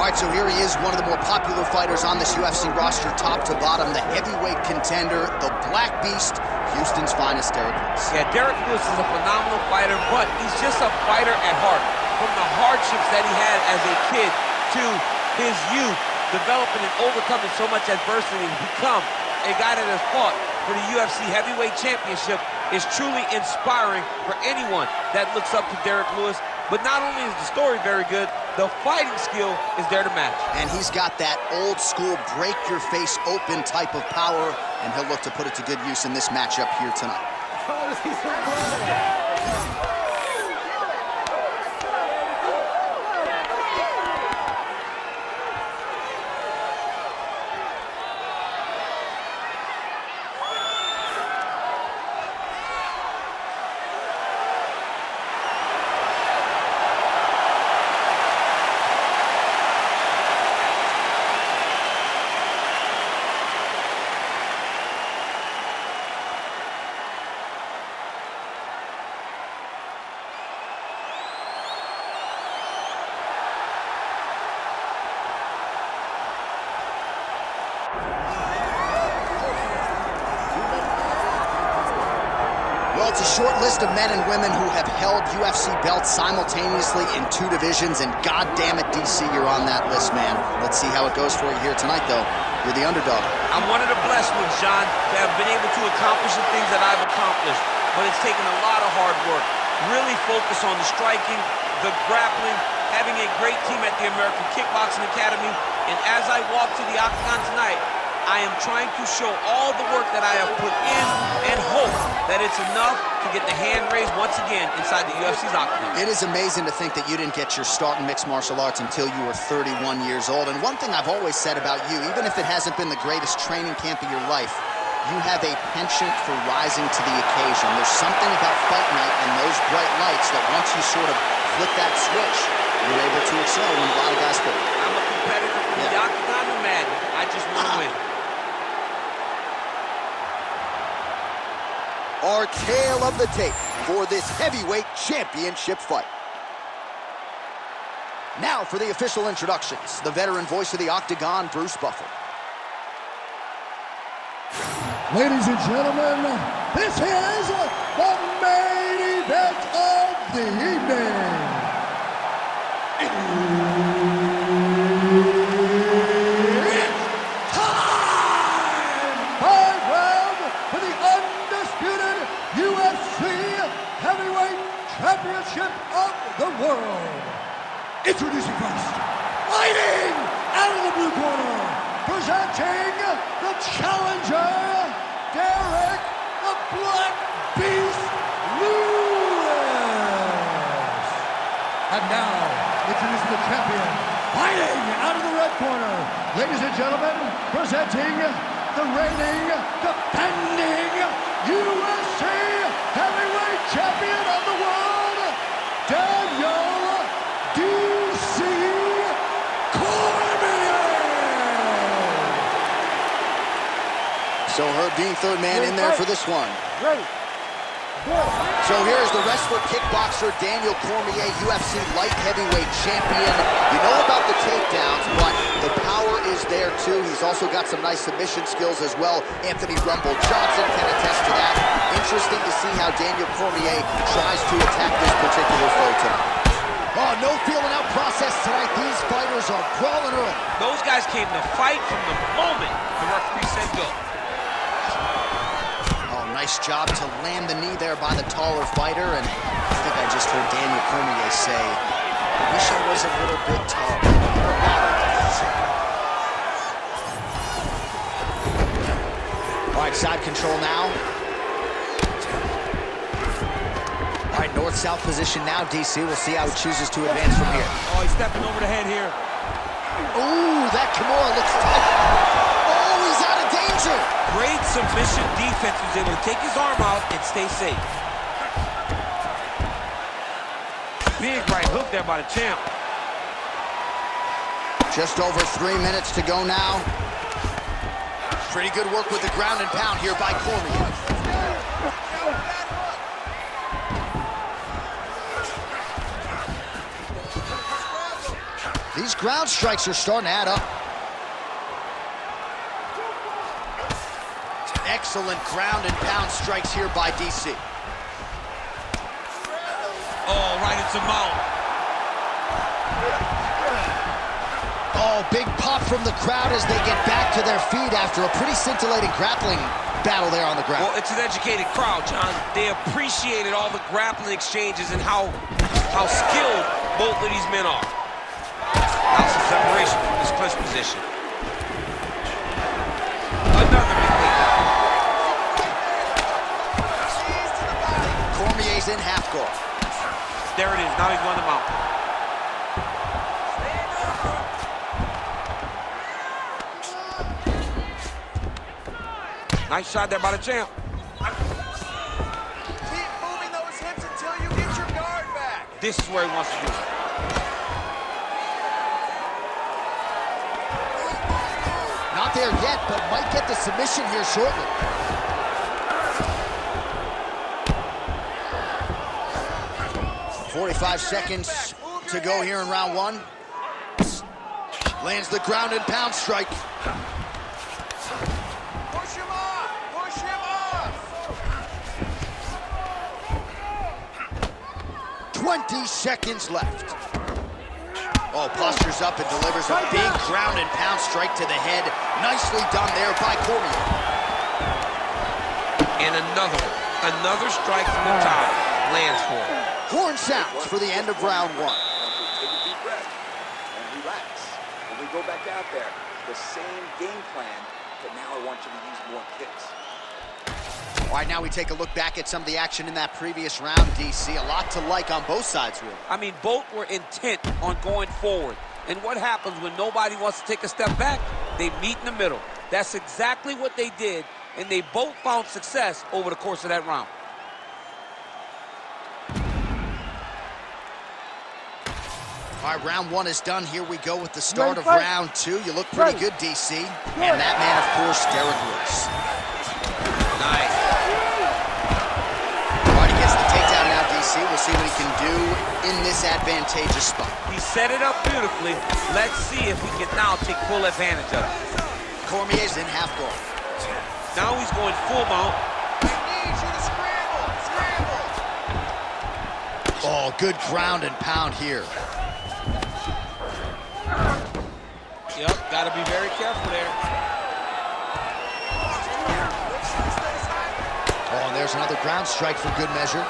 All right, so here he is, one of the more popular fighters on this UFC roster, top to bottom, the heavyweight contender, the Black Beast, Houston's finest, Derrick Lewis. Yeah, Derrick Lewis is a phenomenal fighter, but he's just a fighter at heart. From the hardships that he had as a kid to his youth, developing and overcoming so much adversity to become a guy that has fought for the UFC Heavyweight Championship is truly inspiring for anyone that looks up to Derrick Lewis. But not only is the story very good, the fighting skill is there to match. And he's got that old school break your face open type of power, and he'll look to put it to good use in this matchup here tonight. Well, it's a short list of men and women who have held UFC belts simultaneously in 2 divisions, and goddamn it, DC, you're on that list, man. Let's see how it goes for you here tonight, though. You're the underdog. I'm one of the blessed ones, John, to have been able to accomplish the things that I've accomplished, but it's taken a lot of hard work. Really focus on the striking, the grappling, having a great team at the American Kickboxing Academy, and as I walk to the octagon tonight, I am trying to show all the work that I have put in and hope that it's enough to get the hand raised once again inside the UFC's octagon. It is amazing to think that you didn't get your start in mixed martial arts until you were 31 years old. And one thing I've always said about you, even if it hasn't been the greatest training camp of your life, you have a penchant for rising to the occasion. There's something about fight night and those bright lights that once you sort of flip that switch, you're able to excel when a lot of guys fit. I'm a competitor from the octagon to Madden. I just want to win. Our tale of the tape for this heavyweight championship fight. Now for the official introductions, the veteran voice of the octagon, Bruce Buffer. Ladies and gentlemen, this is the main event of the evening. It's time! 5 rounds for the undisputed UFC Heavyweight Championship of the world. Introducing first, fighting out of the blue corner, presenting the challenger, Derrick the Black Beast Lewis. And now, introducing the champion, fighting out of the red corner, ladies and gentlemen, presenting the reigning, defending UFC Heavyweight Champion of the world, Daniel DC Cormier. So Herb Dean, third man in there for this one. Ready. So here is the wrestler, kickboxer, Daniel Cormier, UFC light heavyweight champion. You know about the takedowns, but the power is there too. He's also got some nice submission skills as well. Anthony Rumble Johnson can attest to that. Interesting to see how Daniel Cormier tries to attack this particular foe tonight. Oh, no feeling out process tonight. These fighters are brawling early. Those guys came to fight from the moment the referee said go. Nice job to land the knee there by the taller fighter, and I think I just heard Daniel Cormier say, I wish I was a little bit taller. All right, side control now. All right, north-south position now, DC. We'll see how he chooses to advance from here. Oh, he's stepping over the head here. Ooh, that Kimura looks tough. Oh, he's out of danger. Great submission defense. He was able to take his arm out and stay safe. Big right hook there by the champ. Just over 3 minutes to go now. Pretty good work with the ground and pound here by Cormier. These ground strikes are starting to add up. Excellent ground and pound strikes here by DC. Oh, right into mount. Oh, big pop from the crowd as they get back to their feet after a pretty scintillating grappling battle there on the ground. Well, it's an educated crowd, John. They appreciated all the grappling exchanges and how skilled both of these men are. Now some separation from this clinch position. Another big takedown. Cormier's in half guard. There it is. Now he's going to mount. Nice shot there by the champ. Keep moving those hips until you get your guard back. This is where he wants to do it. Not there yet, but might get the submission here shortly. "45 seconds to go here in round one." Lands the ground and pound strike. Push him off. Push him off. 20 seconds left. Oh, postures up and delivers a big ground and pound strike to the head. Nicely done there by Cormier. And another one. Another strike from the top. Lands for him. Horn sounds for the end of round one. Take a deep breath and relax. When we go back out there, the same game plan, but now I want you to use more kicks. All right, now we take a look back at some of the action in that previous round, DC. A lot to like on both sides, really. I mean, both were intent on going forward. And what happens when nobody wants to take a step back? They meet in the middle. That's exactly what they did, and they both found success over the course of that round. All right, round one is done. Here we go with the start of round two. You look pretty good, DC. And that man, of course, Derrick Lewis. Nice. All right, he gets the takedown now, DC. We'll see what he can do in this advantageous spot. He set it up beautifully. Let's see if we can now take full advantage of it. Cormier's in half guard. Now he's going full mount. I need you to scramble. Scramble. Oh, good ground and pound here. Yep, got to be very careful there. Oh, and there's another ground strike for good measure.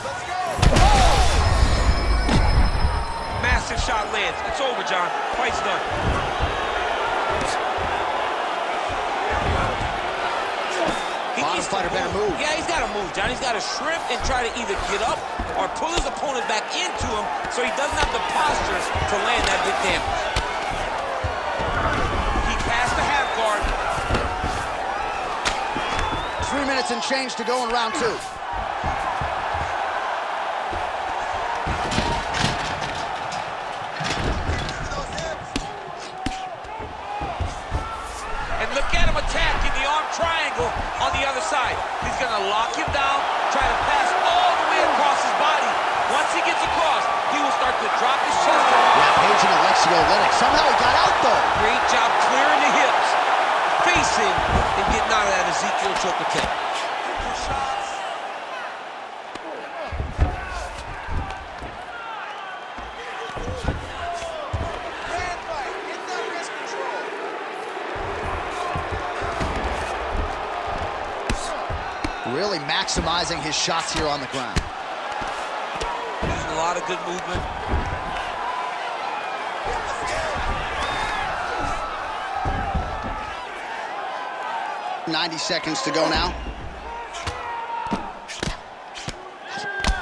Let's go. Massive shot lands. It's over, John. Fight's done. Bottom fighter better move. Yeah, he's got to move, John. He's got to shrimp and try to either get up or pull his opponent back into him so he doesn't have the posture to land that big damage. He passed the half guard. 3 minutes and change to go in round two. And look at him attacking the arm triangle on the other side. He's going to lock him down, try to pass all the way across his body. Once he gets across, he will start to drop his chest. Yeah, paging Alexio Olenek. Somehow he got out, though. Great job clearing the hips, facing, and getting out of that Ezekiel choke attempt. Hand fight. Get that wrist control. Really maximizing his shots here on the ground. Using a lot of good movement. 90 seconds to go now.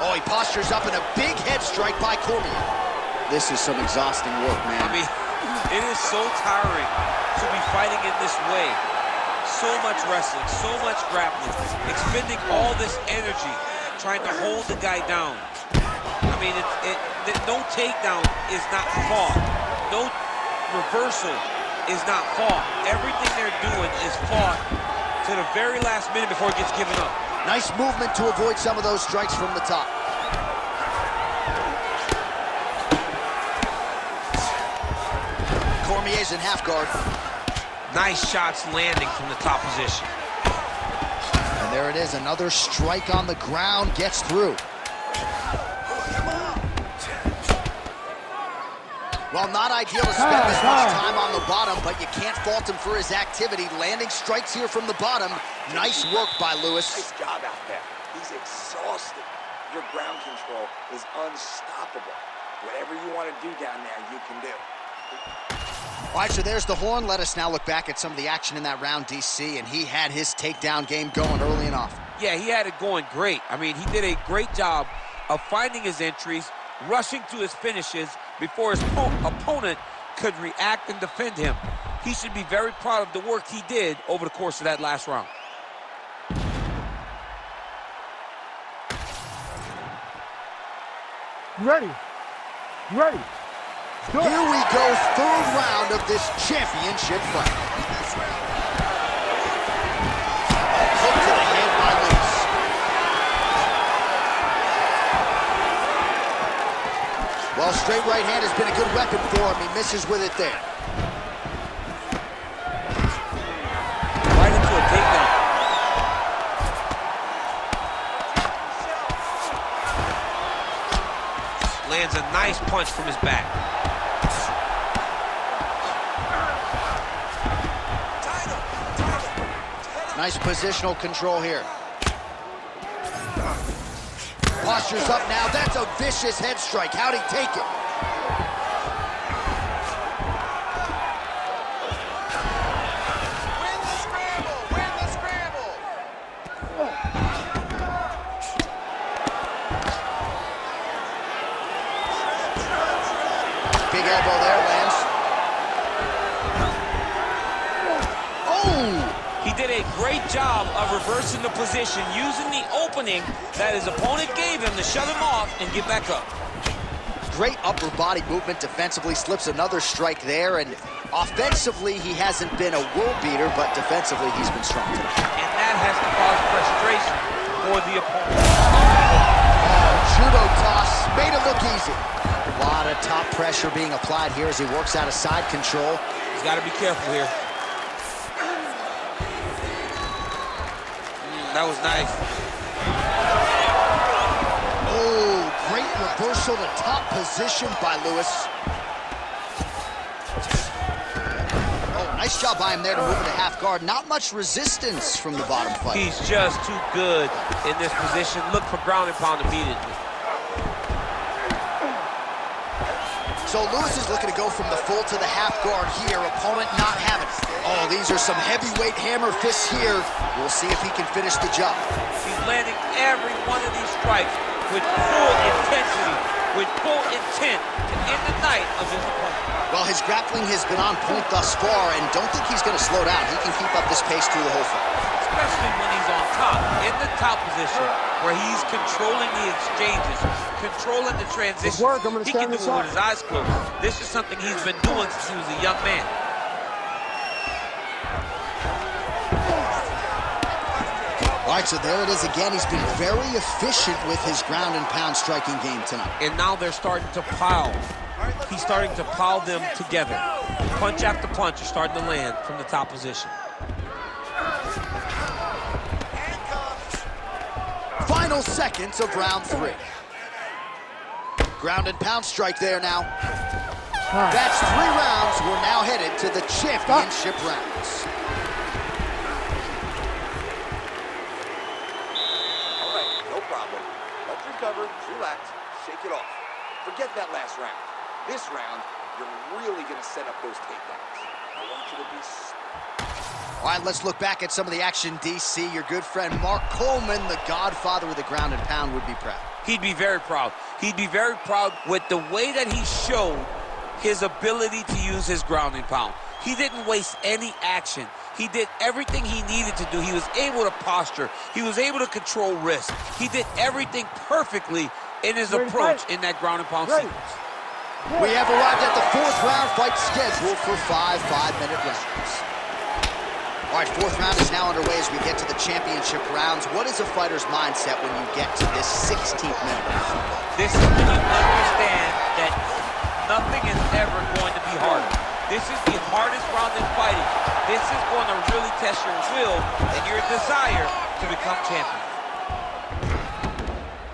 Oh, he postures up in a big head strike by Cormier. This is some exhausting work, man. I mean, it is so tiring to be fighting in this way. So much wrestling, so much grappling, expending all this energy, trying to hold the guy down. I mean, no takedown is not fought. No reversal is not fought. Everything they're doing is fought to the very last minute before it gets given up. Nice movement to avoid some of those strikes from the top. Cormier's in half guard. Nice shots landing from the top position. And there it is, another strike on the ground, gets through. Well, not ideal to spend this much time on the bottom, but you can't fault him for his activity. Landing strikes here from the bottom. Nice work by Lewis. Nice job out there. He's exhausted. Your ground control is unstoppable. Whatever you want to do down there, you can do. All right, so there's the horn. Let us now look back at some of the action in that round, DC, and he had his takedown game going early and often. Yeah, he had it going great. I mean, he did a great job of finding his entries, rushing to his finishes before his opponent could react and defend him. He should be very proud of the work he did over the course of that last round. Ready? Ready? Here we go, third round of this championship fight. Hook to the head by Lewis. Well, straight right hand has been a good weapon for him. He misses with it there. Right into a takedown. Lands a nice punch from his back. Nice positional control here. Posture's up now. That's a vicious head strike. How'd he take it? Win the scramble! Win the scramble! Big elbow there, lands. Oh! He did a great job of reversing the position, using the opening that his opponent gave him to shut him off and get back up. Great upper body movement defensively, slips another strike there, and offensively he hasn't been a world beater, but defensively he's been strong today. And that has to cause frustration for the opponent. Judo toss, made it look easy. A lot of top pressure being applied here as he works out of side control. He's got to be careful here. That was nice. Oh, great reversal to top position by Lewis. Oh, nice job by him there to move into half guard. Not much resistance from the bottom fight. He's just too good in this position. Look for ground and pound immediately. So Lewis is looking to go from the full to the half guard here. Opponent not having it. Oh, these are some heavyweight hammer fists here. We'll see if he can finish the job. He's landing every one of these strikes with full intensity, with full intent to end the night of his opponent. Well, his grappling has been on point thus far, and don't think he's going to slow down. He can keep up this pace through the whole fight. Especially when he's on top, in the top position, where he's controlling the exchanges, controlling the transition. He can do it with his eyes closed. This is something he's been doing since he was a young man. All right, so there it is again. He's been very efficient with his ground and pound striking game tonight. And now they're starting to pile. He's starting to pile them together. Punch after punch is starting to land from the top position. Final seconds of round 3. Ground and pound strike there now. That's 3 rounds. We're now headed to the championship rounds. All right, no problem. Let's recover, relax, shake it off. Forget that last round. This round, you're really going to set up those takedowns. I want you to be... All right, let's look back at some of the action, DC. Your good friend Mark Coleman, the godfather of the ground and pound, would be proud. He'd be very proud. He'd be very proud with the way that he showed his ability to use his ground and pound. He didn't waste any action. He did everything he needed to do. He was able to posture. He was able to control wrist. He did everything perfectly in his approach in that ground and pound sequence. We have arrived at the 4th round fight scheduled for 5 5-minute rounds. All right, 4th round is now underway as we get to the championship rounds. What is a fighter's mindset when you get to this 16th minute round? This is when you understand that nothing is ever going to be harder. This is the hardest round in fighting. This is going to really test your will and your desire to become champion.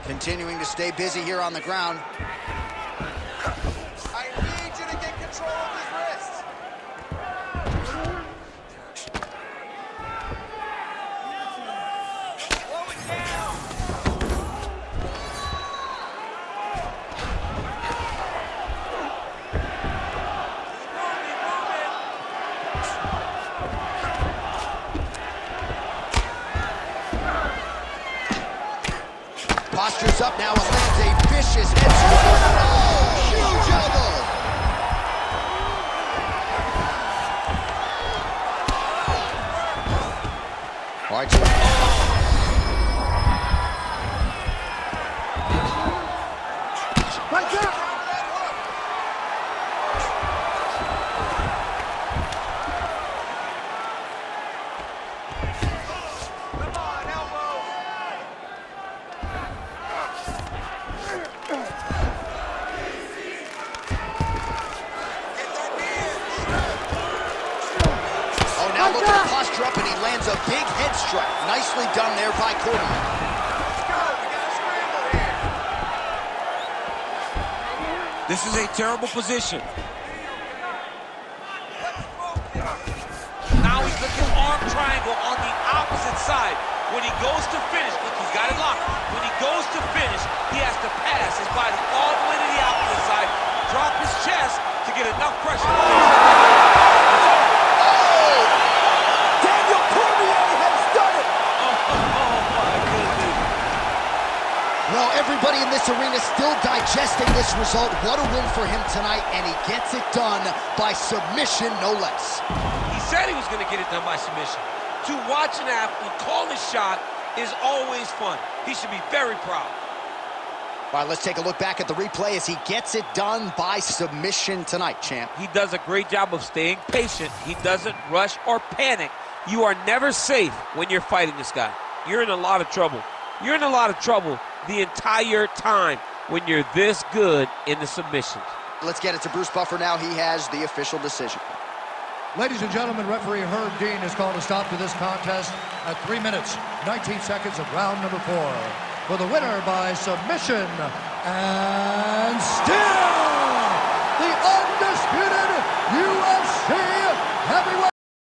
Continuing to stay busy here on the ground. I need you to get control of his wrists. Slow it down. Postures up now and lands a vicious head sweep. Oh, huge elbow. All right, Right there. Come on, elbow. Get that knee in. oh, now look at the posture up, and he lands a big head strike. Nicely done there by Cormier. Let's go. We got a scramble here. This is a terrible position. Now he's looking arm triangle on the opposite side. When he goes to finish, look, he's got it locked. When he goes to finish, he has to pass his body all the way to the opposite side, drop his chest to get enough pressure to finish. Oh! Daniel Cormier has done it! Oh my goodness. Well, everybody in this arena still digesting this result. What a win for him tonight, and he gets it done by submission, no less. He said he was going to get it done by submission. To watch an athlete call his shot is always fun. He should be very proud. All right, let's take a look back at the replay as he gets it done by submission tonight, champ. He does a great job of staying patient. He doesn't rush or panic. You are never safe when you're fighting this guy. You're in a lot of trouble. You're in a lot of trouble the entire time when you're this good in the submissions. Let's get it to Bruce Buffer now. He has the official decision. Ladies and gentlemen, referee Herb Dean has called a stop to this contest at 3 minutes, 19 seconds of round number 4. For the winner by submission, and still the undisputed